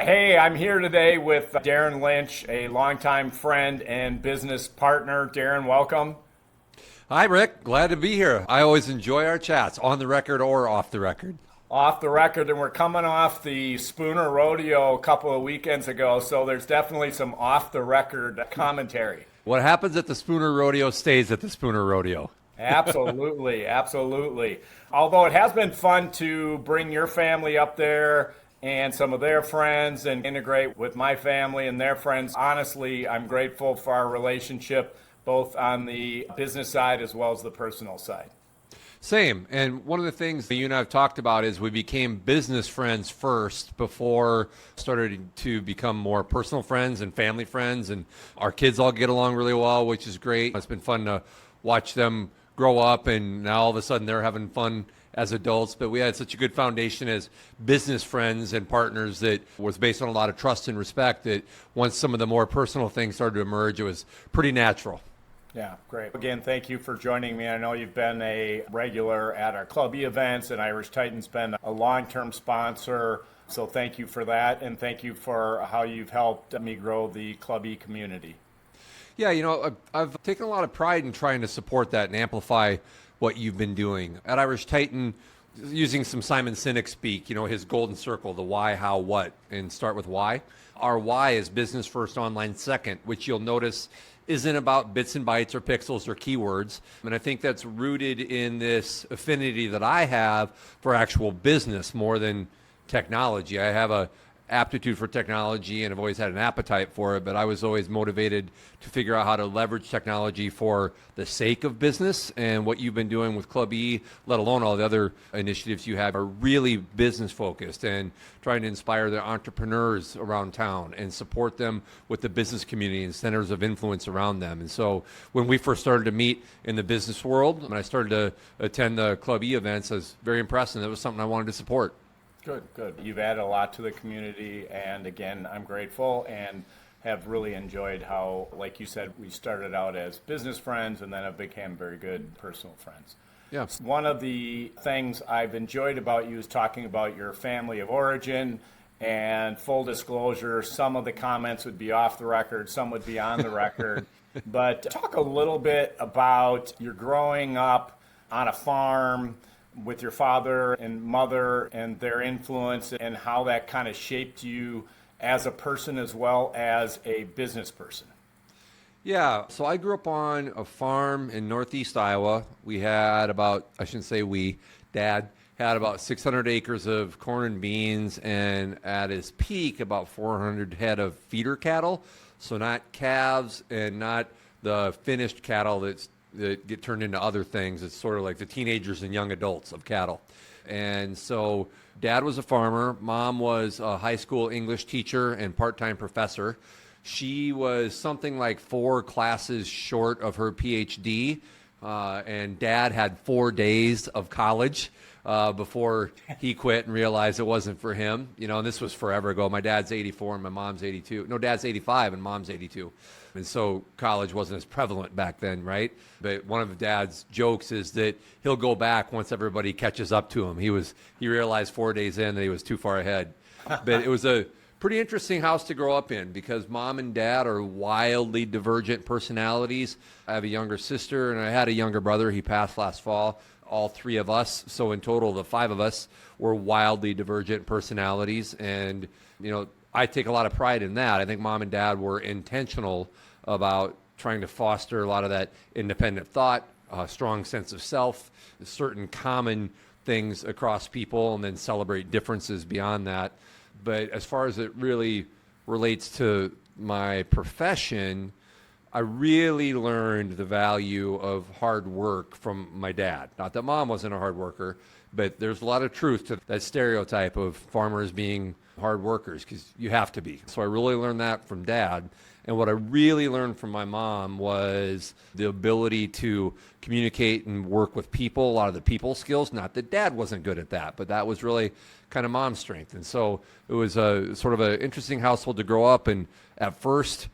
Hey, I'm here today with Darin Lynch, a longtime friend and business partner. Darin, welcome. Hi, Rick. Glad to be here. I always enjoy our chats, on the record or off the record. Off the record, and we're coming off the Spooner Rodeo a couple of weekends ago, so there's definitely some off the record commentary. What happens at the Spooner Rodeo stays at the Spooner Rodeo. Absolutely, absolutely. Although it has been fun to bring your family up there and some of their friends and integrate with my family and their friends. Honestly, I'm grateful for our relationship, both on the business side as well as the personal side. Same. And one of the things that you and I have talked about is we became business friends first before started to become more personal friends and family friends. And our kids all get along really well, which is great. It's been fun to watch them grow up, and now all of a sudden they're having fun as adults. But we had such a good foundation as business friends and partners that was based on a lot of trust and respect that once some of the more personal things started to emerge, it was pretty natural. Yeah, great. Again, thank you for joining me. I know you've been a regular at our Club E events, and Irish Titan's been a long-term sponsor. So thank you for that, and thank you for how you've helped me grow the Club E community. Yeah, I've taken a lot of pride in trying to support that and amplify what you've been doing. At Irish Titan, using some Simon Sinek speak, his golden circle, the why, how, what, and start with why. Our why is business first, online second, which you'll notice isn't about bits and bytes or pixels or keywords. And I think that's rooted in this affinity that I have for actual business more than technology. I have a aptitude for technology and I've always had an appetite for it, but I was always motivated to figure out how to leverage technology for the sake of business. And what you've been doing with Club E, let alone all the other initiatives you have, are really business focused and trying to inspire the entrepreneurs around town and support them with the business community and centers of influence around them. And so when we first started to meet in the business world, and I started to attend the Club E events, I was very impressed, and that was something I wanted to support. Good, good. You've added a lot to the community, and again, I'm grateful and have really enjoyed how, like you said, we started out as business friends and then have become very good personal friends. Yeah. One of the things I've enjoyed about you is talking about your family of origin, and full disclosure, some of the comments would be off the record, some would be on the record. But talk a little bit about your growing up on a farm with your father and mother and their influence and how that kind of shaped you as a person as well as a business person. Yeah, so I grew up on a farm in northeast Iowa. We had Dad had about 600 acres of corn and beans, and at his peak, about 400 head of feeder cattle. So not calves and not the finished cattle that get turned into other things. It's sort of like the teenagers and young adults of cattle. And so Dad was a farmer. Mom was a high school English teacher and part-time professor. She was something like 4 classes short of her PhD, and Dad had 4 days of college before he quit and realized it wasn't for him. And this was forever ago. My dad's 84 and my mom's 82. No, Dad's 85 and mom's 82. And so college wasn't as prevalent back then, right? But one of Dad's jokes is that he'll go back once everybody catches up to him. He realized 4 days in that he was too far ahead. But it was a pretty interesting house to grow up in because Mom and Dad are wildly divergent personalities. I have a younger sister and I had a younger brother. He passed last fall. All 3 of us, so in total the 5 of us, were wildly divergent personalities. And I take a lot of pride in that. I think Mom and Dad were intentional about trying to foster a lot of that independent thought, a strong sense of self, certain common things across people, and then celebrate differences beyond that. But as far as it really relates to my profession, I really learned the value of hard work from my dad. Not that Mom wasn't a hard worker, but there's a lot of truth to that stereotype of farmers being hard workers because you have to be. So I really learned that from Dad. And what I really learned from my mom was the ability to communicate and work with people, a lot of the people skills. Not that Dad wasn't good at that, but that was really kind of Mom's strength. And so it was a sort of an interesting household to grow up and at first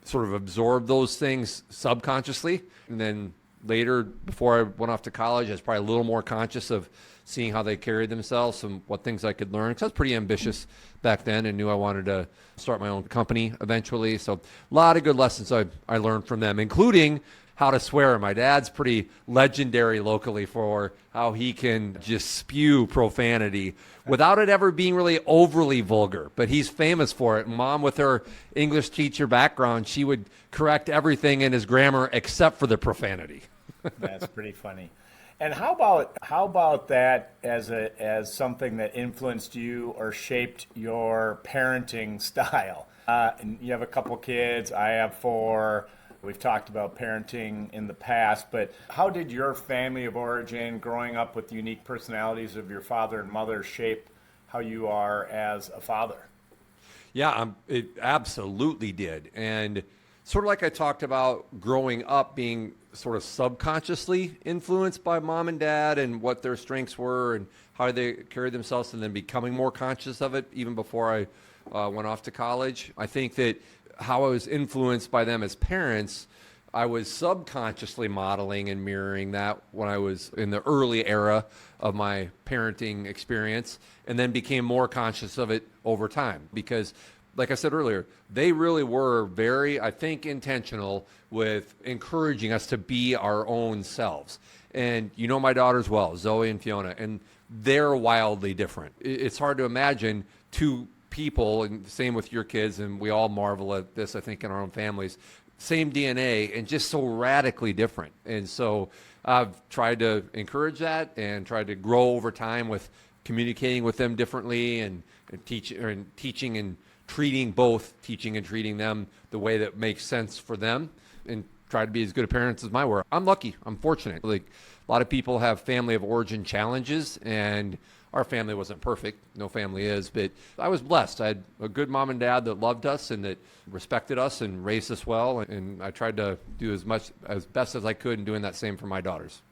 sort of absorb those things subconsciously and then later, before I went off to college, I was probably a little more conscious of seeing how they carried themselves and what things I could learn. Because I was pretty ambitious back then and knew I wanted to start my own company eventually. So a lot of good lessons I learned from them, including how to swear. My dad's pretty legendary locally for how he can just spew profanity without it ever being really overly vulgar. But he's famous for it. Mom, with her English teacher background, she would correct everything in his grammar except for the profanity. That's pretty funny. And how about that as something that influenced you or shaped your parenting style? And you have a couple kids. I have 4. We've talked about parenting in the past, but how did your family of origin, growing up with the unique personalities of your father and mother, shape how you are as a father? Yeah, it absolutely did. And sort of like I talked about growing up being sort of subconsciously influenced by mom and dad and what their strengths were and how they carried themselves, and then becoming more conscious of it even before I went off to college. I think that how I was influenced by them as parents, I was subconsciously modeling and mirroring that when I was in the early era of my parenting experience, and then became more conscious of it over time. Because, like I said earlier, they really were very, I think, intentional with encouraging us to be our own selves. And you know my daughters well, Zoe and Fiona, and they're wildly different. It's hard to imagine two people, and same with your kids, and we all marvel at this, I think, in our own families, same DNA and just so radically different. And so I've tried to encourage that and tried to grow over time with communicating with them differently and teaching and treating them the way that makes sense for them, and try to be as good a parents as my were. I'm lucky. I'm fortunate. Like, a lot of people have family of origin challenges, and our family wasn't perfect. No family is, but I was blessed. I had a good mom and dad that loved us and that respected us and raised us well. And I tried to do as best as I could in doing that same for my daughters.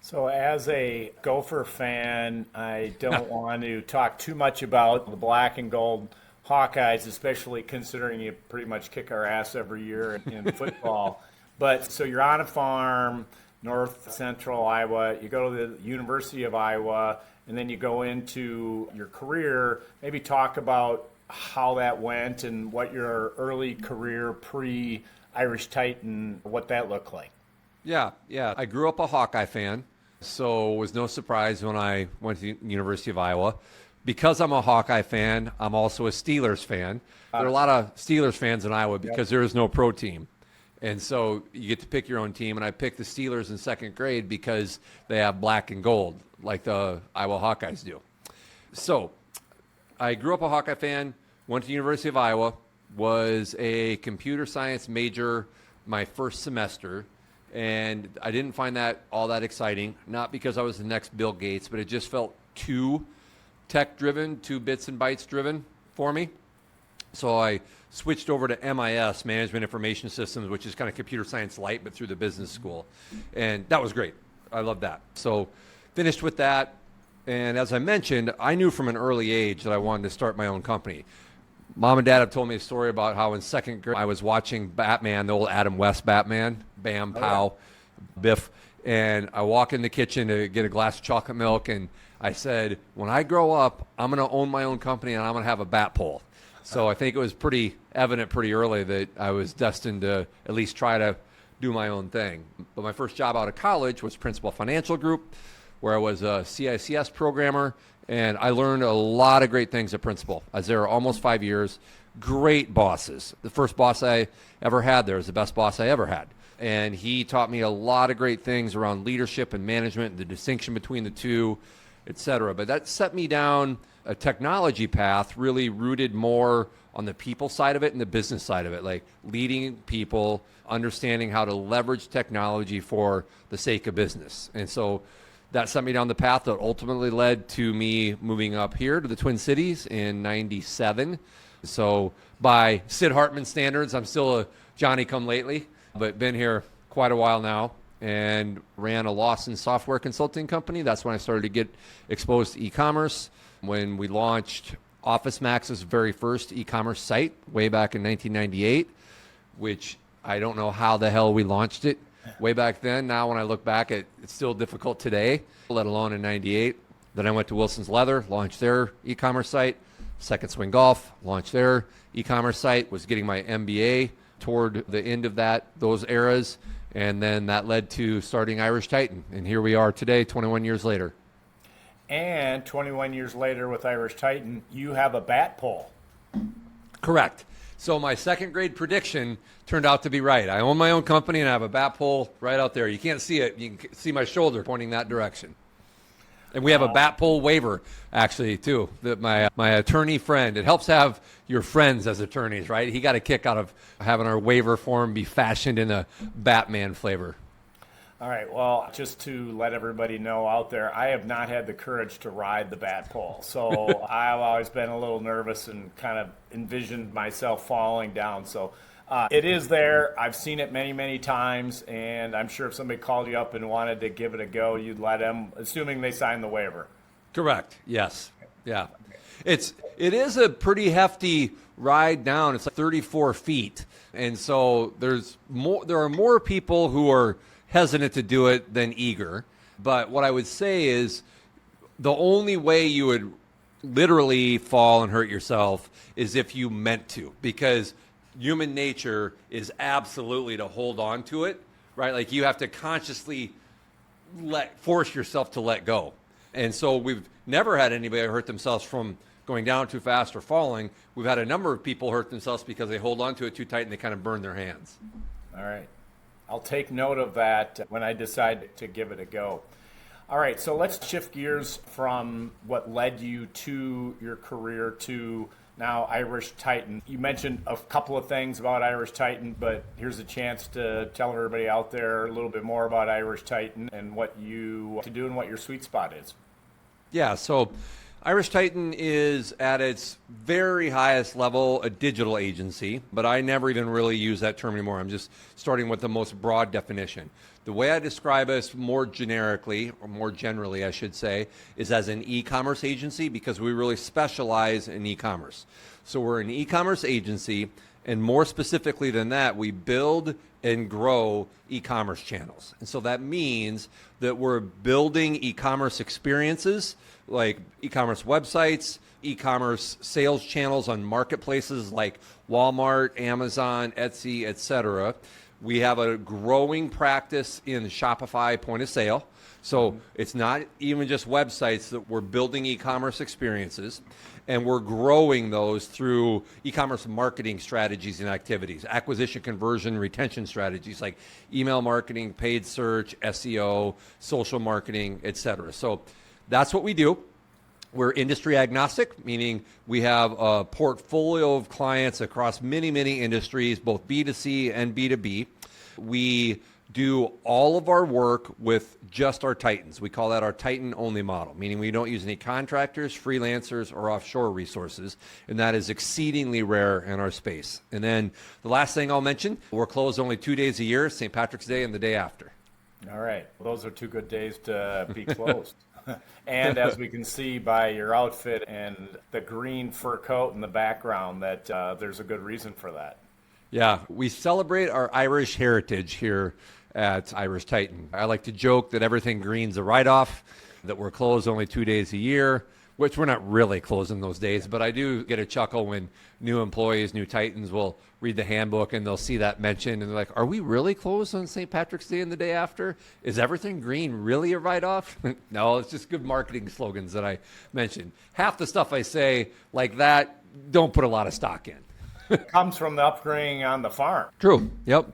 So as a Gopher fan, I don't want to talk too much about the black and gold Hawkeyes, especially considering you pretty much kick our ass every year in football. But so you're on a farm, north central Iowa. You go to the University of Iowa, and then you go into your career. Maybe talk about how that went and what your early career pre-Irish Titan, what that looked like. Yeah. I grew up a Hawkeye fan, so it was no surprise when I went to the University of Iowa. Because I'm a Hawkeye fan, I'm also a Steelers fan. There are a lot of Steelers fans in Iowa because there is no pro team. And so you get to pick your own team, and I picked the Steelers in second grade because they have black and gold, like the Iowa Hawkeyes do. So I grew up a Hawkeye fan, went to the University of Iowa, was a computer science major my first semester, and I didn't find that all that exciting, not because I was the next Bill Gates, but it just felt too tech-driven, too bits and bytes driven for me. So I switched over to MIS, Management Information Systems, which is kind of computer science light, but through the business school. And that was great. I loved that. So finished with that. And as I mentioned, I knew from an early age that I wanted to start my own company. Mom and Dad have told me a story about how in second grade I was watching Batman, the old Adam West Batman, Bam, Pow, Biff. And I walk in the kitchen to get a glass of chocolate milk, and I said, when I grow up, I'm going to own my own company, and I'm going to have a bat pole. So I think it was pretty evident pretty early that I was destined to at least try to do my own thing. But my first job out of college was Principal Financial Group, where I was a CICS programmer, and I learned a lot of great things at Principal. I was there almost 5 years. Great bosses. The first boss I ever had there was the best boss I ever had. And he taught me a lot of great things around leadership and management, the distinction between the two, et cetera. But that set me down a technology path really rooted more on the people side of it and the business side of it, like leading people, understanding how to leverage technology for the sake of business. And so that set me down the path that ultimately led to me moving up here to the Twin Cities in 97. So by Sid Hartman standards, I'm still a Johnny-come-lately, but been here quite a while now and ran a Lawson software consulting company. That's when I started to get exposed to e-commerce. When we launched OfficeMax's very first e-commerce site way back in 1998, which I don't know how the hell we launched it. way back then. Now when I look back, it's still difficult today, let alone in 98. Then I went to Wilson's Leather, launched their e-commerce site. Second Swing Golf, launched their e-commerce site, was getting my MBA toward the end of those eras. And then that led to starting Irish Titan. And here we are today, 21 years later. And 21 years later with Irish Titan, you have a bat pole. Correct. So my second grade prediction turned out to be right. I own my own company and I have a bat pole right out there. You can't see it. You can see my shoulder pointing that direction. And we have a bat pole waiver, actually, too, that my attorney friend, it helps have your friends as attorneys, right? He got a kick out of having our waiver form be fashioned in a Batman flavor. All right, well, just to let everybody know out there, I have not had the courage to ride the bat pole. So I've always been a little nervous and kind of envisioned myself falling down. So it is there. I've seen it many, many times, and I'm sure if somebody called you up and wanted to give it a go, you'd let them, assuming they signed the waiver. Correct. Yes. Yeah. It is a pretty hefty ride down. It's like 34 feet, and so there are more people who are hesitant to do it than eager. But what I would say is the only way you would literally fall and hurt yourself is if you meant to, because human nature is absolutely to hold on to it, right? Like you have to consciously force yourself to let go. And so we've never had anybody hurt themselves from going down too fast or falling. We've had a number of people hurt themselves because they hold on to it too tight and they kind of burn their hands. All right. I'll take note of that when I decide to give it a go. All right, so let's shift gears from what led you to your career to now Irish Titan. You mentioned a couple of things about Irish Titan, but here's a chance to tell everybody out there a little bit more about Irish Titan and what you to do and what your sweet spot is. Yeah, so Irish Titan is at its very highest level a digital agency, but I never even really use that term anymore. I'm just starting with the most broad definition. The way I describe us more generically, or more generally, I should say, is as an e-commerce agency because we really specialize in e-commerce. So we're an e-commerce agency, and more specifically than that, we build and grow e-commerce channels. And so that means that we're building e-commerce experiences like e-commerce websites, e-commerce sales channels on marketplaces like Walmart, Amazon, Etsy, etc. We have a growing practice in Shopify point of sale. So it's not even just websites that we're building e-commerce experiences, and we're growing those through e-commerce marketing strategies and activities, acquisition, conversion, retention strategies like email marketing, paid search, SEO, social marketing, etc. So that's what we do. We're industry agnostic, meaning we have a portfolio of clients across many, many industries, both B2C and B2B. We do all of our work with just our Titans. We call that our Titan-only model, meaning we don't use any contractors, freelancers, or offshore resources, and that is exceedingly rare in our space. And then the last thing I'll mention, we're closed only 2 days a year, St. Patrick's Day and the day after. All right. Well, those are two good days to be closed. And as we can see by your outfit and the green fur coat in the background, that there's a good reason for that. Yeah, we celebrate our Irish heritage here at Irish Titan. I like to joke that everything green's a write-off, that we're closed only 2 days a year, which we're not really closing those days, but I do get a chuckle when new employees, new Titans will read the handbook and they'll see that mentioned and they're like, are we really closed on St. Patrick's Day and the day after? Is everything green really a write-off? No, it's just good marketing slogans that I mentioned. Half the stuff I say like that, don't put a lot of stock in. It comes from the upbringing on the farm. True. Yep.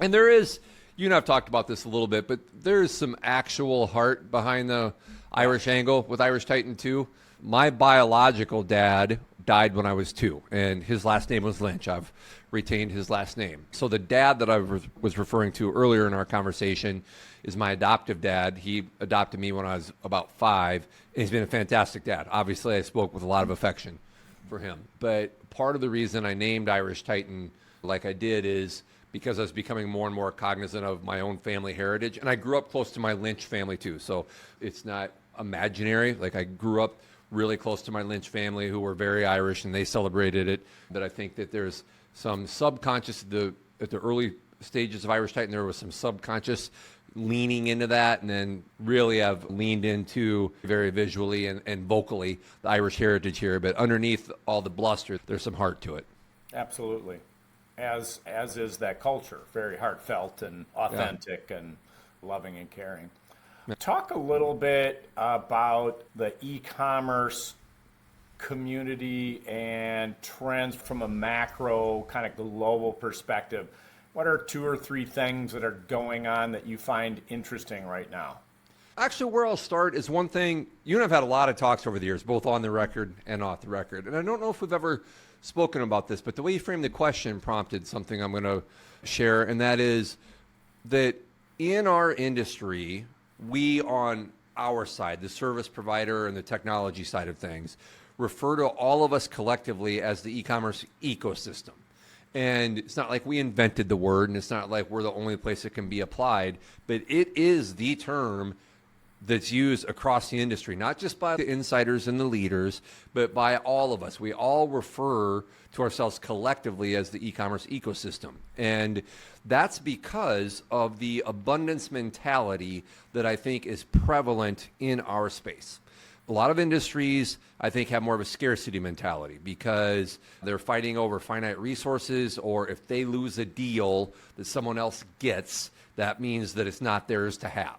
And there is, you and I have talked about this a little bit, but there's some actual heart behind the Irish angle with Irish Titan too. My biological dad died when I was 2, and his last name was Lynch. I've retained his last name. So the dad that I was referring to earlier in our conversation is my adoptive dad. He adopted me when I was about 5, and he's been a fantastic dad. Obviously, I spoke with a lot of affection for him. But part of the reason I named Irish Titan like I did is because I was becoming more and more cognizant of my own family heritage. And I grew up close to my Lynch family too. So it's not imaginary. Like I grew up really close to my Lynch family who were very Irish and they celebrated it. But I think that there's some subconscious at the early stages of Irish Titan, there was some subconscious leaning into that, and then really have leaned into very visually and vocally the Irish heritage here. But underneath all the bluster, there's some heart to it. Absolutely. As is that culture, very heartfelt and authentic and loving and caring. Talk a little bit about the e-commerce community and trends from a macro kind of global perspective. What are 2 or 3 things that are going on that you find interesting right now? Actually, where I'll start is one thing. You and I have had a lot of talks over the years, both on the record and off the record. And I don't know if we've ever spoken about this, but the way you framed the question prompted something I'm going to share, and that is that in our industry, we on our side, the service provider and the technology side of things, refer to all of us collectively as the e-commerce ecosystem. And it's not like we invented the word, and it's not like we're the only place it can be applied, but it is the term that's used across the industry, not just by the insiders and the leaders, but by all of us. We all refer to ourselves collectively as the e-commerce ecosystem. And that's because of the abundance mentality that I think is prevalent in our space. A lot of industries, I think, have more of a scarcity mentality because they're fighting over finite resources, or if they lose a deal that someone else gets, that means that it's not theirs to have.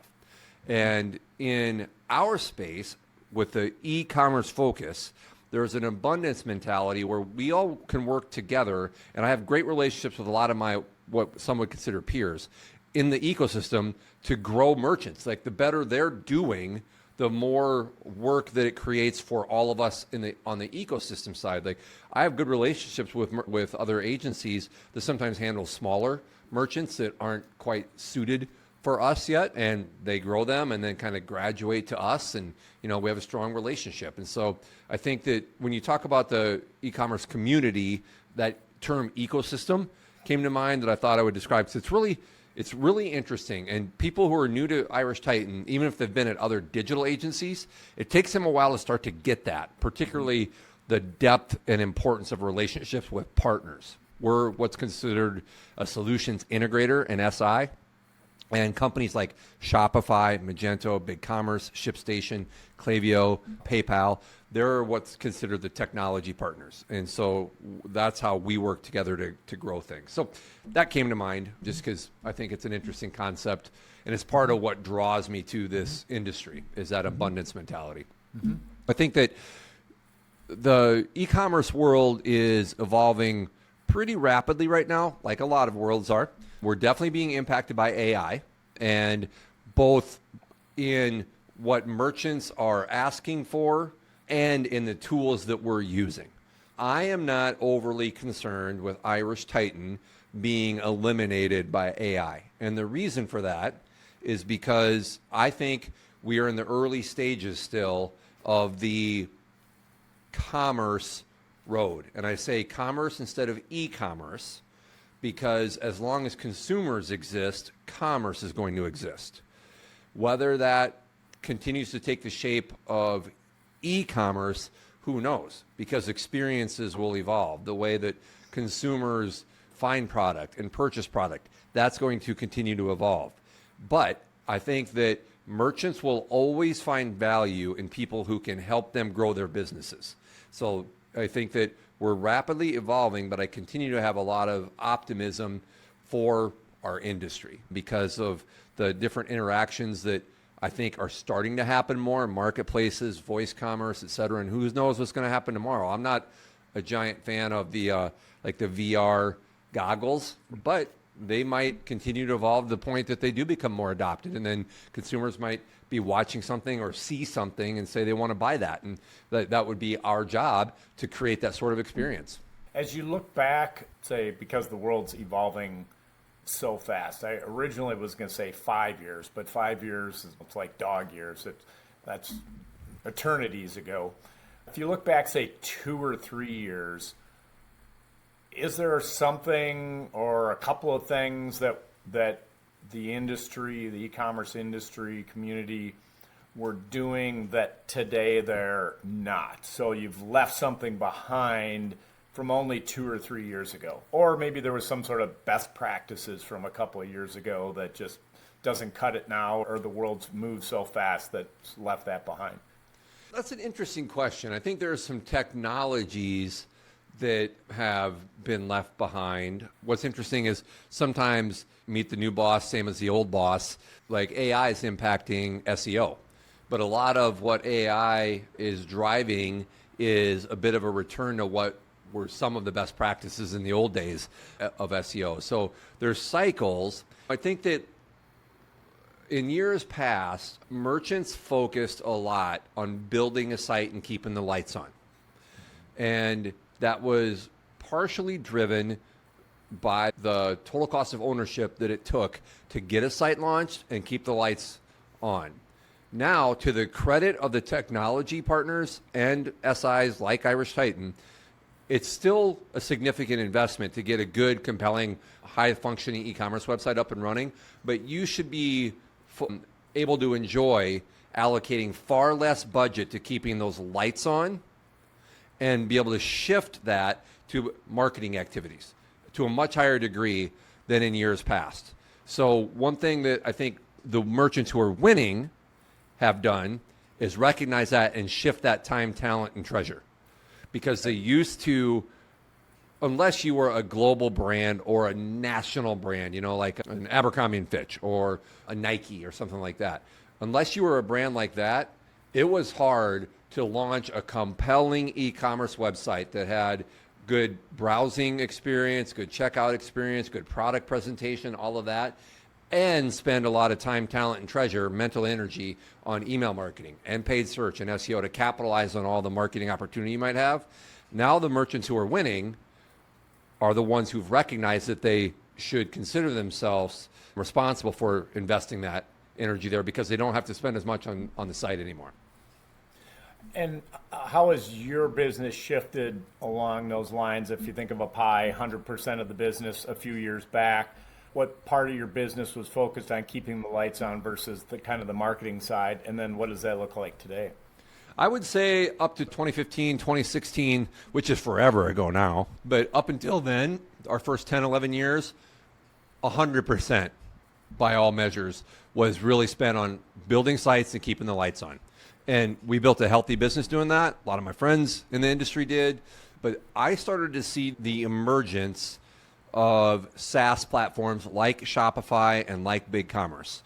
And in our space, with the e-commerce focus, there's an abundance mentality where we all can work together, and I have great relationships with a lot of my, what some would consider peers, in the ecosystem to grow merchants. Like, the better they're doing, the more work that it creates for all of us on the ecosystem side. Like, I have good relationships with other agencies that sometimes handle smaller merchants that aren't quite suited for us yet, and they grow them and then kind of graduate to us, and we have a strong relationship. And so I think that when you talk about the e-commerce community, that term ecosystem came to mind that I thought I would describe. So it's really interesting, and people who are new to Irish Titan, even if they've been at other digital agencies, it takes them a while to start to get that, particularly the depth and importance of relationships with partners. We're what's considered a solutions integrator, an SI. And companies like Shopify, Magento, BigCommerce, ShipStation, Klaviyo, PayPal, they're what's considered the technology partners. And so that's how we work together to grow things. So that came to mind just because I think it's an interesting concept. And it's part of what draws me to this industry is that abundance mentality. Mm-hmm. I think that the e-commerce world is evolving pretty rapidly right now, like a lot of worlds are. We're definitely being impacted by AI, and both in what merchants are asking for and in the tools that we're using. I am not overly concerned with Irish Titan being eliminated by AI. And the reason for that is because I think we are in the early stages still of the commerce road. And I say commerce instead of e-commerce, because as long as consumers exist, commerce is going to exist. Whether that continues to take the shape of e-commerce, who knows? Because experiences will evolve. The way that consumers find product and purchase product, that's going to continue to evolve. But I think that merchants will always find value in people who can help them grow their businesses. So I think that we're rapidly evolving, but I continue to have a lot of optimism for our industry because of the different interactions that I think are starting to happen more in marketplaces, voice commerce, et cetera, and who knows what's going to happen tomorrow. I'm not a giant fan of the VR goggles, but they might continue to evolve to the point that they do become more adopted, and then consumers might be watching something or see something and say they want to buy that, and that would be our job to create that sort of experience. As you look back, say, because the world's evolving so fast, I originally was going to say 5 years, but 5 years is like dog years. That's eternities ago. If you look back, say, 2 or 3 years, is there something or a couple of things that the industry, the e-commerce industry community were doing that today they're not? So you've left something behind from only 2 or 3 years ago? Or maybe there was some sort of best practices from a couple of years ago that just doesn't cut it now, or the world's moved so fast that's left that behind? That's an interesting question. I think there are some technologies that have been left behind. What's interesting is sometimes meet the new boss, same as the old boss. Like AI is impacting SEO. But a lot of what AI is driving is a bit of a return to what were some of the best practices in the old days of SEO. So there's cycles. I think that in years past, merchants focused a lot on building a site and keeping the lights on. And that was partially driven by the total cost of ownership that it took to get a site launched and keep the lights on. Now, to the credit of the technology partners and SIs like Irish Titan, it's still a significant investment to get a good, compelling, high-functioning e-commerce website up and running, but you should be able to enjoy allocating far less budget to keeping those lights on and be able to shift that to marketing activities to a much higher degree than in years past. So one thing that I think the merchants who are winning have done is recognize that and shift that time, talent, and treasure. Because they used to, unless you were a global brand or a national brand, like an Abercrombie and Fitch or a Nike or something like that, unless you were a brand like that, it was hard to launch a compelling e-commerce website that had good browsing experience, good checkout experience, good product presentation, all of that, and spend a lot of time, talent, and treasure, mental energy on email marketing and paid search and SEO to capitalize on all the marketing opportunity you might have. Now the merchants who are winning are the ones who've recognized that they should consider themselves responsible for investing that energy there because they don't have to spend as much on the site anymore. And how has your business shifted along those lines? If you think of a pie, 100% of the business a few years back, what part of your business was focused on keeping the lights on versus the kind of the marketing side? And then what does that look like today? I would say up to 2015, 2016, which is forever ago now, but up until then, our first 10, 11 years, 100% by all measures was really spent on building sites and keeping the lights on. And we built a healthy business doing that. A lot of my friends in the industry did. But I started to see the emergence of SaaS platforms like Shopify and like BigCommerce.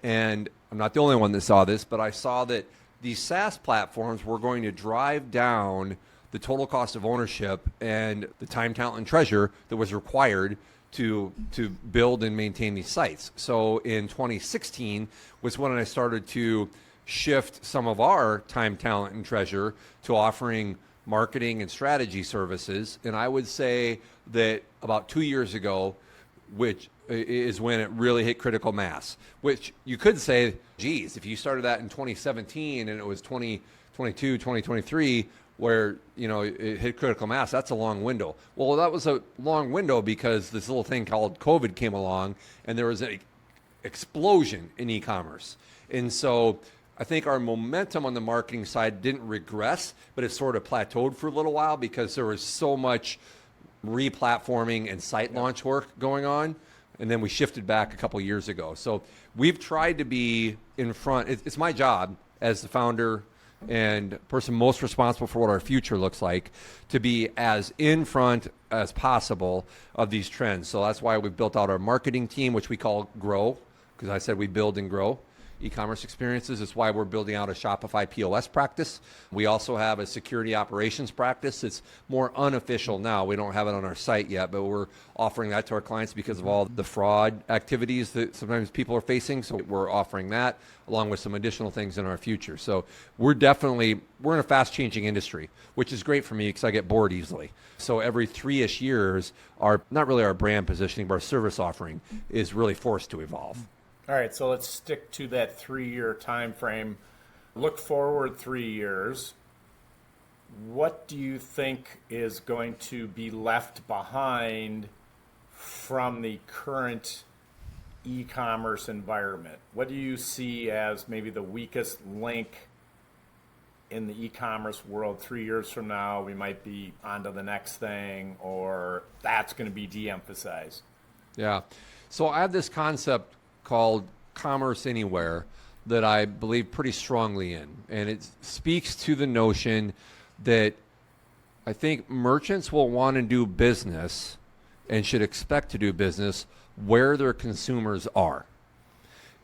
And I'm not the only one that saw this, but I saw that these SaaS platforms were going to drive down the total cost of ownership and the time, talent, and treasure that was required to build and maintain these sites. So in 2016 was when I started to shift some of our time, talent, and treasure to offering marketing and strategy services. And I would say that about 2 years ago, which is when it really hit critical mass, which you could say, geez, if you started that in 2017 and it was 2022, 2023, where it hit critical mass, that's a long window. Well, that was a long window because this little thing called COVID came along and there was an explosion in e-commerce. And so I think our momentum on the marketing side didn't regress, but it sort of plateaued for a little while because there was so much re-platforming and site launch work going on. And then we shifted back a couple years ago. So we've tried to be in front. It's my job as the founder and person most responsible for what our future looks like to be as in front as possible of these trends. So that's why we've built out our marketing team, which we call Grow, because I said we build and grow e-commerce experiences. It's why we're building out a Shopify POS practice. We also have a security operations practice. It's more unofficial now. We don't have it on our site yet, but we're offering that to our clients because of all the fraud activities that sometimes people are facing. So we're offering that along with some additional things in our future. So we're in a fast-changing industry, which is great for me because I get bored easily. So every 3-ish years, not really our brand positioning, but our service offering is really forced to evolve. All right, so let's stick to that 3-year time frame. Look forward 3 years. What do you think is going to be left behind from the current e-commerce environment? What do you see as maybe the weakest link in the e-commerce world 3 years from now, we might be on to the next thing, or that's going to be de-emphasized? Yeah. So I have this concept called commerce anywhere that I believe pretty strongly in. And it speaks to the notion that I think merchants will want to do business and should expect to do business where their consumers are.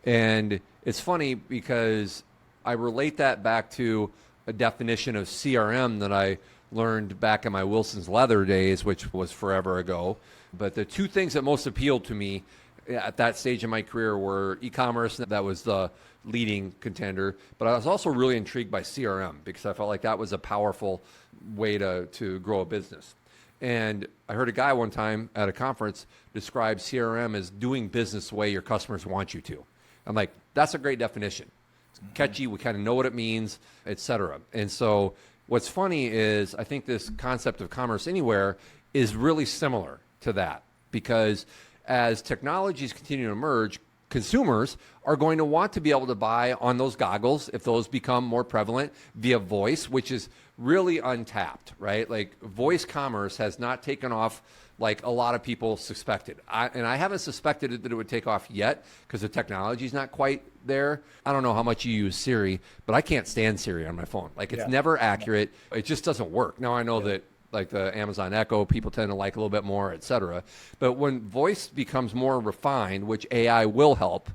And it's funny because I relate that back to a definition of CRM that I learned back in my Wilson's Leather days, which was forever ago. But the two things that most appealed to me at that stage in my career were e-commerce, that was the leading contender, but I was also really intrigued by CRM because I felt like that was a powerful way to grow a business. And I heard a guy one time at a conference describe CRM as doing business the way your customers want you to. I'm like, that's a great definition. It's catchy, we kind of know what it means, et cetera. And so what's funny is I think this concept of commerce anywhere is really similar to that, because as technologies continue to emerge, consumers are going to want to be able to buy on those goggles if those become more prevalent via voice, which is really untapped, right? Like voice commerce has not taken off like a lot of people suspected. And I haven't suspected that it would take off yet because the technology is not quite there. I don't know how much you use Siri, but I can't stand Siri on my phone. Like it's never accurate. It just doesn't work. Now I know that like the Amazon Echo, people tend to like a little bit more, et cetera. But when voice becomes more refined, which AI will help,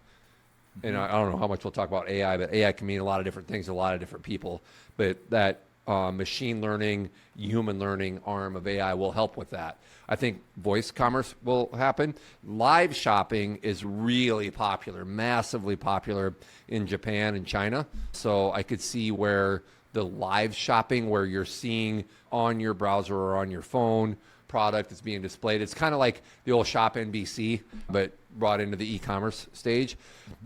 and I don't know how much we'll talk about AI, but AI can mean a lot of different things to a lot of different people. But that machine learning, human learning arm of AI will help with that. I think voice commerce will happen. Live shopping is really popular, massively popular in Japan and China. So I could see where the live shopping, where you're seeing on your browser or on your phone product that's being displayed. It's kind of like the old Shop NBC, but brought into the e-commerce stage.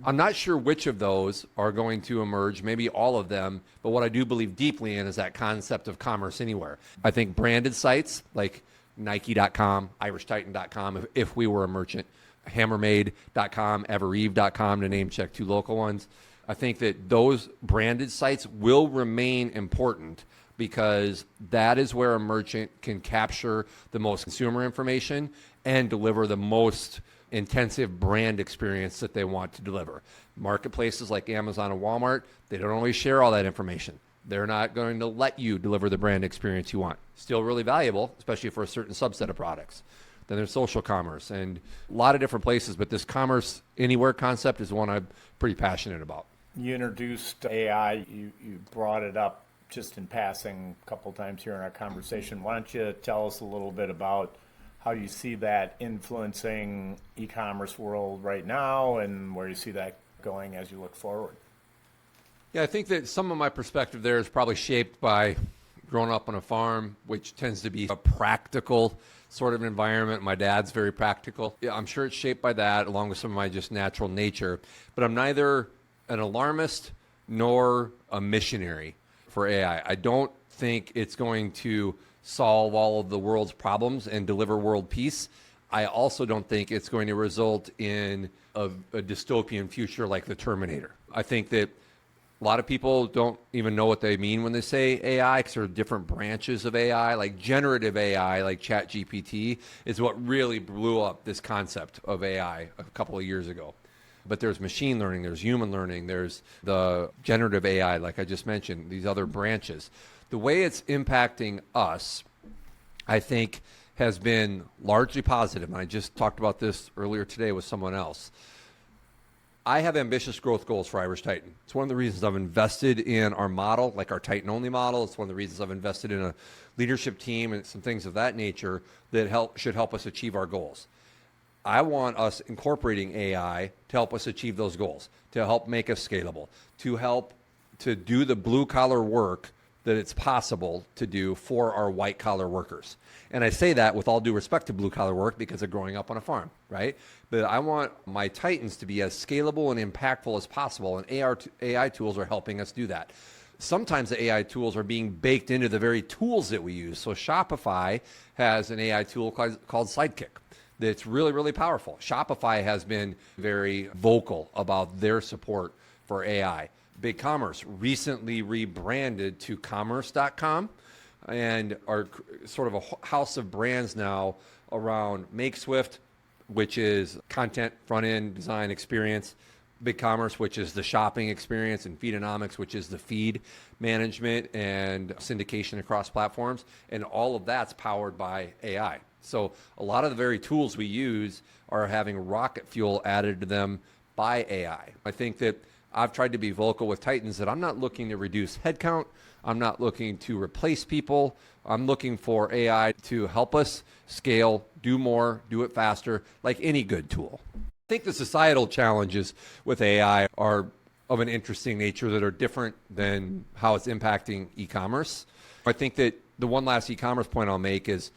I'm not sure which of those are going to emerge, maybe all of them, but what I do believe deeply in is that concept of commerce anywhere. I think branded sites like Nike.com, IrishTitan.com, if we were a merchant, HammerMade.com, Evereve.com, to name check two local ones. I think that those branded sites will remain important because that is where a merchant can capture the most consumer information and deliver the most intensive brand experience that they want to deliver. Marketplaces like Amazon and Walmart, they don't always share all that information. They're not going to let you deliver the brand experience you want. Still really valuable, especially for a certain subset of products. Then there's social commerce and a lot of different places, but this commerce anywhere concept is one I'm pretty passionate about. You introduced AI, you brought it up just in passing a couple times here in our conversation. Why don't you tell us a little bit about how you see that influencing e-commerce world right now and where you see that going as you look forward? Yeah, I think that some of my perspective there is probably shaped by growing up on a farm, which tends to be a practical sort of environment. My dad's very practical. Yeah, I'm sure it's shaped by that, along with some of my just natural nature. But I'm neither an alarmist nor a missionary for AI. I don't think it's going to solve all of the world's problems and deliver world peace. I also don't think it's going to result in a dystopian future like the Terminator. I think that a lot of people don't even know what they mean when they say AI, because there are different branches of AI, like generative AI, like ChatGPT, is what really blew up this concept of AI a couple of years ago. But there's machine learning, there's human learning, there's the generative AI, like I just mentioned, these other branches. The way it's impacting us, I think, has been largely positive. And I just talked about this earlier today with someone else. I have ambitious growth goals for Irish Titan. It's one of the reasons I've invested in our model, like our Titan-only model. It's one of the reasons I've invested in a leadership team and some things of that nature that should help us achieve our goals. I want us incorporating AI to help us achieve those goals, to help make us scalable, to help to do the blue-collar work that it's possible to do for our white-collar workers. And I say that with all due respect to blue-collar work because of growing up on a farm, right? But I want my Titans to be as scalable and impactful as possible, and AI tools are helping us do that. Sometimes the AI tools are being baked into the very tools that we use. So Shopify has an AI tool called Sidekick that's really, really powerful. Shopify has been very vocal about their support for AI. BigCommerce recently rebranded to commerce.com and are sort of a house of brands now around MakeSwift, which is content, front-end design experience, BigCommerce, which is the shopping experience, and Feedonomics, which is the feed management and syndication across platforms. And all of that's powered by AI. So a lot of the very tools we use are having rocket fuel added to them by AI. I think that I've tried to be vocal with Titans that I'm not looking to reduce headcount. I'm not looking to replace people. I'm looking for AI to help us scale, do more, do it faster, like any good tool. I think the societal challenges with AI are of an interesting nature that are different than how it's impacting e-commerce. I think that the one last e-commerce point I'll make is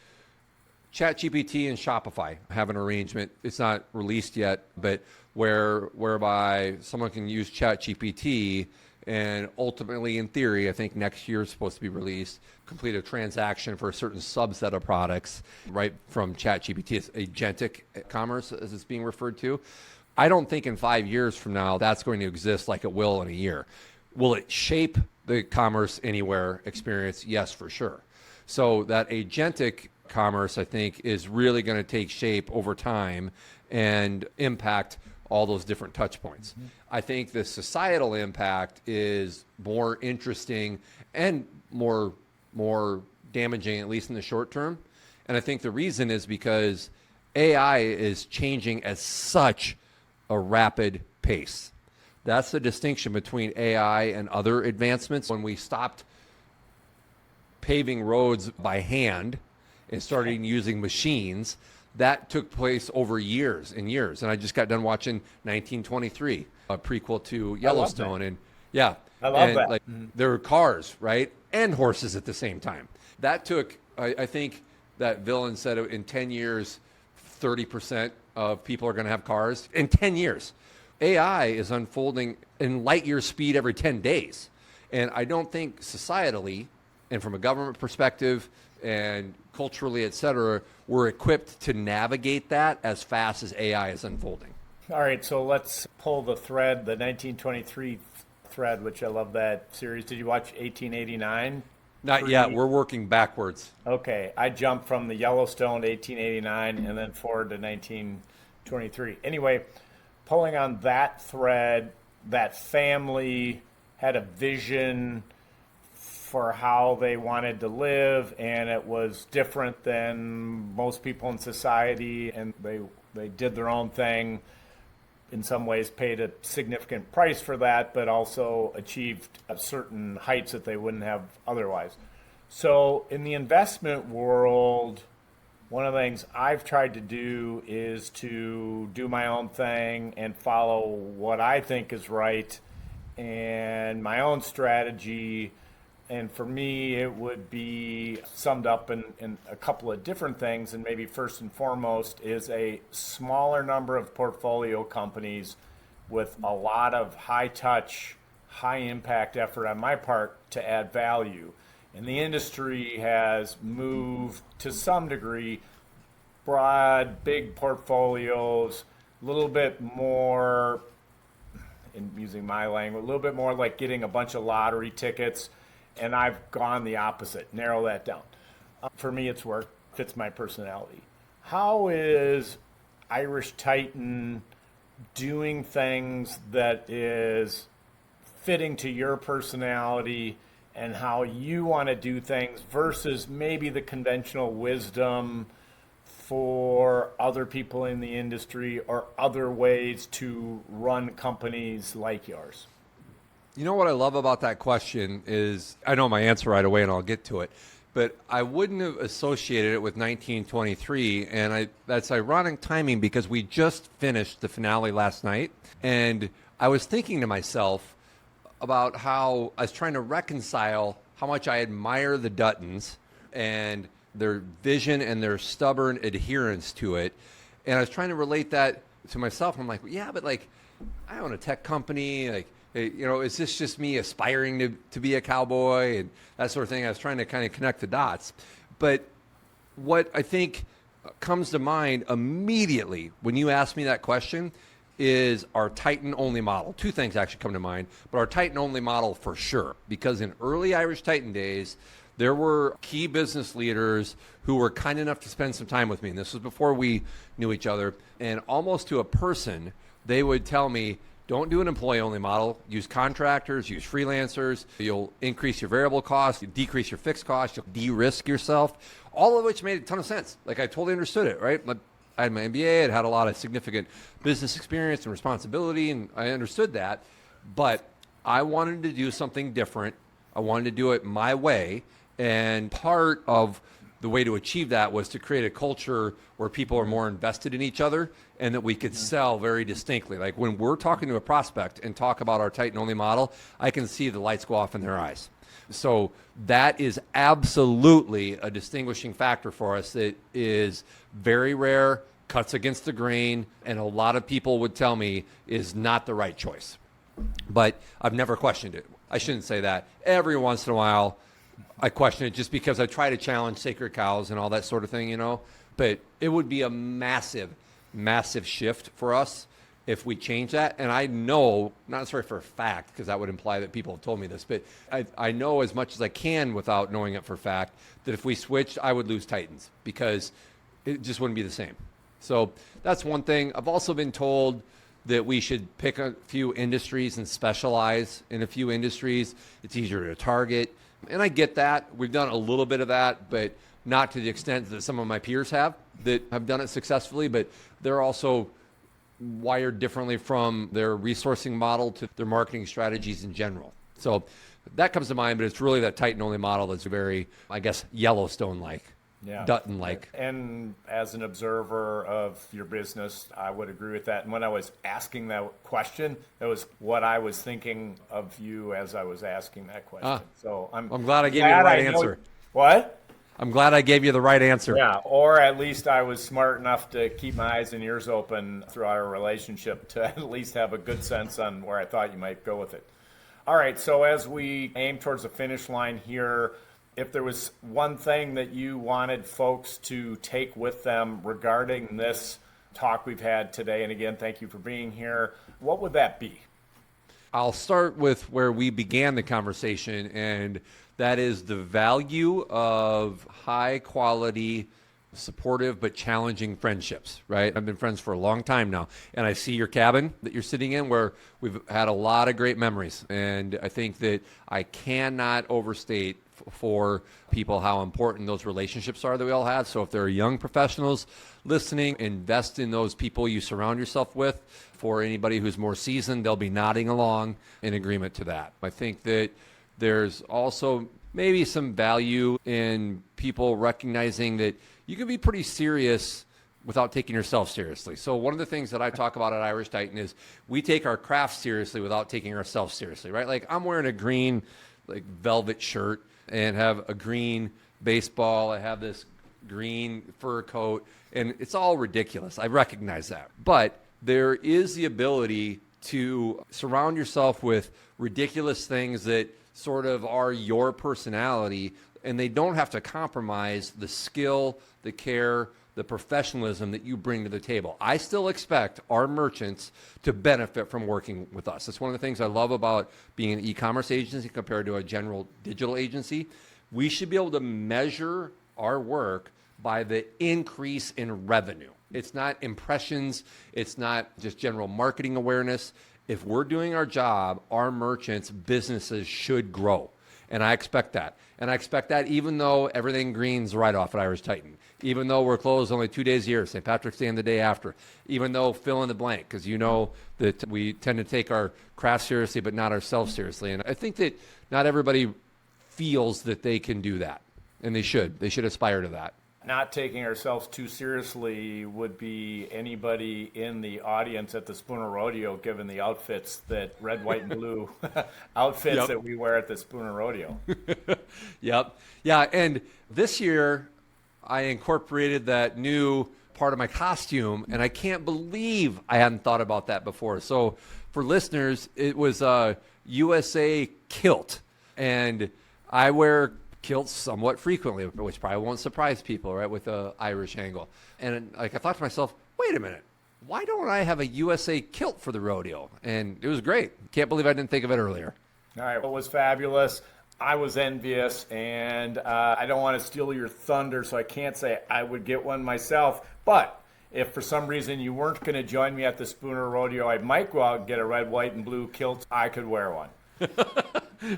ChatGPT and Shopify have an arrangement. It's not released yet, but whereby someone can use ChatGPT and ultimately, in theory, I think next year is supposed to be released, complete a transaction for a certain subset of products, right, from ChatGPT. It's agentic commerce, as it's being referred to. I don't think in 5 years from now that's going to exist like it will in a year. Will it shape the commerce anywhere experience? Yes, for sure. So that agentic commerce, I think, is really going to take shape over time and impact all those different touch points. Mm-hmm. I think the societal impact is more interesting and more damaging, at least in the short term. And I think the reason is because AI is changing at such a rapid pace. That's the distinction between AI and other advancements. When we stopped paving roads by hand and started using machines, that took place over years and years. And I just got done watching 1923, a prequel to Yellowstone. And yeah, I love that. Like, there were cars, right? And horses at the same time. That took, I think that villain said in 10 years, 30% of people are going to have cars. In 10 years. AI is unfolding in light year speed every 10 days. And I don't think societally and from a government perspective and culturally, et cetera, we're equipped to navigate that as fast as AI is unfolding. All right, so let's pull the thread, the 1923 thread, which I love that series. Did you watch 1889? Not yet. We're working backwards. Okay, I jumped from the Yellowstone to 1889 and then forward to 1923. Anyway, pulling on that thread, that family had a vision for how they wanted to live, and it was different than most people in society, and they did their own thing, in some ways paid a significant price for that, but also achieved certain heights that they wouldn't have otherwise. So in the investment world, one of the things I've tried to do is to do my own thing and follow what I think is right and my own strategy. And for me, it would be summed up in a couple of different things. And maybe first and foremost is a smaller number of portfolio companies with a lot of high touch, high impact effort on my part to add value. And the industry has moved to some degree, broad, big portfolios, a little bit more, in using my language, a little bit more like getting a bunch of lottery tickets. And I've gone the opposite, narrow that down. For me, it's worked, fits my personality. How is Irish Titan doing things that is fitting to your personality and how you want to do things versus maybe the conventional wisdom for other people in the industry or other ways to run companies like yours? You know what I love about that question is, I know my answer right away and I'll get to it, but I wouldn't have associated it with 1923. And that's ironic timing because we just finished the finale last night. And I was thinking to myself about how I was trying to reconcile how much I admire the Duttons and their vision and their stubborn adherence to it. And I was trying to relate that to myself. I'm like, yeah, but like, I own a tech company, like, you know, is this just me aspiring to be a cowboy and that sort of thing? I was trying to kind of connect the dots. But what I think comes to mind immediately when you ask me that question is our Titan-only model. Two things actually come to mind, but our Titan-only model for sure, because in early Irish Titan days, there were key business leaders who were kind enough to spend some time with me, and this was before we knew each other, and almost to a person, they would tell me, don't do an employee-only model. Use contractors, use freelancers. You'll increase your variable costs, you decrease your fixed costs, you'll de-risk yourself, all of which made a ton of sense. Like, I totally understood it, right? I had my MBA, I'd had a lot of significant business experience and responsibility, and I understood that. But I wanted to do something different. I wanted to do it my way. And part of the way to achieve that was to create a culture where people are more invested in each other and that we could sell very distinctly. Like when we're talking to a prospect and talk about our Titan-only model, I can see the lights go off in their eyes. So that is absolutely a distinguishing factor for us that is very rare, cuts against the grain, and a lot of people would tell me is not the right choice. But I've never questioned it. I shouldn't say that. Every once in a while, I question it just because I try to challenge sacred cows and all that sort of thing, But it would be a massive, massive shift for us if we change that. And I know, not necessarily for a fact, because that would imply that people have told me this, but I know as much as I can without knowing it for a fact that if we switched, I would lose Titans because it just wouldn't be the same. So that's one thing. I've also been told that we should pick a few industries and specialize in a few industries. It's easier to target. And I get that. We've done a little bit of that, but not to the extent that some of my peers have that have done it successfully. But they're also wired differently from their resourcing model to their marketing strategies in general. So that comes to mind, but it's really that Titan-only model that's very, I guess, Yellowstone-like. Yeah. Dutton-like. And as an observer of your business, I would agree with that. And when I was asking that question, that was what I was thinking of you as I was asking that question. So I'm glad I gave you the right answer. What? I'm glad I gave you the right answer. Yeah, or at least I was smart enough to keep my eyes and ears open throughout our relationship to at least have a good sense on where I thought you might go with it. All right, so as we aim towards the finish line here, if there was one thing that you wanted folks to take with them regarding this talk we've had today, and again, thank you for being here, what would that be? I'll start with where we began the conversation, and that is the value of high quality, supportive but challenging friendships, right? I've been friends for a long time now, and I see your cabin that you're sitting in where we've had a lot of great memories, and I think that I cannot overstate for people how important those relationships are that we all have. So if there are young professionals listening, invest in those people you surround yourself with. For anybody who's more seasoned, they'll be nodding along in agreement to that. I think that there's also maybe some value in people recognizing that you can be pretty serious without taking yourself seriously. So one of the things that I talk about at Irish Titan is we take our craft seriously without taking ourselves seriously, right? Like I'm wearing a green velvet shirt and have a green baseball. I have this green fur coat, and it's all ridiculous. I recognize that. But there is the ability to surround yourself with ridiculous things that sort of are your personality, and they don't have to compromise the skill, the care, the professionalism that you bring to the table. I still expect our merchants to benefit from working with us. That's one of the things I love about being an e-commerce agency compared to a general digital agency. We should be able to measure our work by the increase in revenue. It's not impressions. It's not just general marketing awareness. If we're doing our job, our merchants' businesses should grow. And I expect that. And I expect that even though everything green's right off at Irish Titan, even though we're closed only 2 days a year, St. Patrick's Day and the day after, even though fill in the blank, because you know that we tend to take our craft seriously but not ourselves seriously. And I think that not everybody feels that they can do that, and they should. They should aspire to that. Not taking ourselves too seriously would be anybody in the audience at the Spooner Rodeo, given the outfits that red, white, and blue outfits that we wear at the Spooner Rodeo. Yep. Yeah, and this year I incorporated that new part of my costume, and I can't believe I hadn't thought about that before. So for listeners, it was a USA kilt, and I wear kilts somewhat frequently, which probably won't surprise people, right, with the Irish angle. And I thought to myself, wait a minute, why don't I have a USA kilt for the rodeo? And it was great. Can't believe I didn't think of it earlier. All right, well, it was fabulous. I was envious, and I don't want to steal your thunder, so I can't say I would get one myself. But if for some reason you weren't going to join me at the Spooner Rodeo, I might go out and get a red, white, and blue kilt. I could wear one.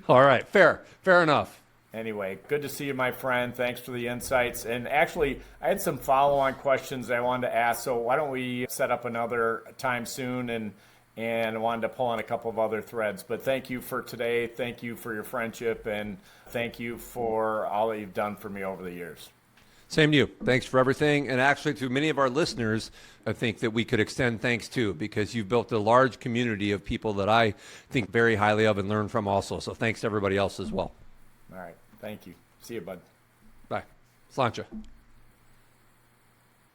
All right, fair enough. Anyway, good to see you, my friend. Thanks for the insights. And actually, I had some follow-on questions I wanted to ask, so why don't we set up another time soon, and I wanted to pull on a couple of other threads. But thank you for today. Thank you for your friendship, and thank you for all that you've done for me over the years. Same to you. Thanks for everything. And actually, to many of our listeners, I think that we could extend thanks to, because you've built a large community of people that I think very highly of and learn from also. So thanks to everybody else as well. All right. Thank you. See you, bud. Bye. Sláinte.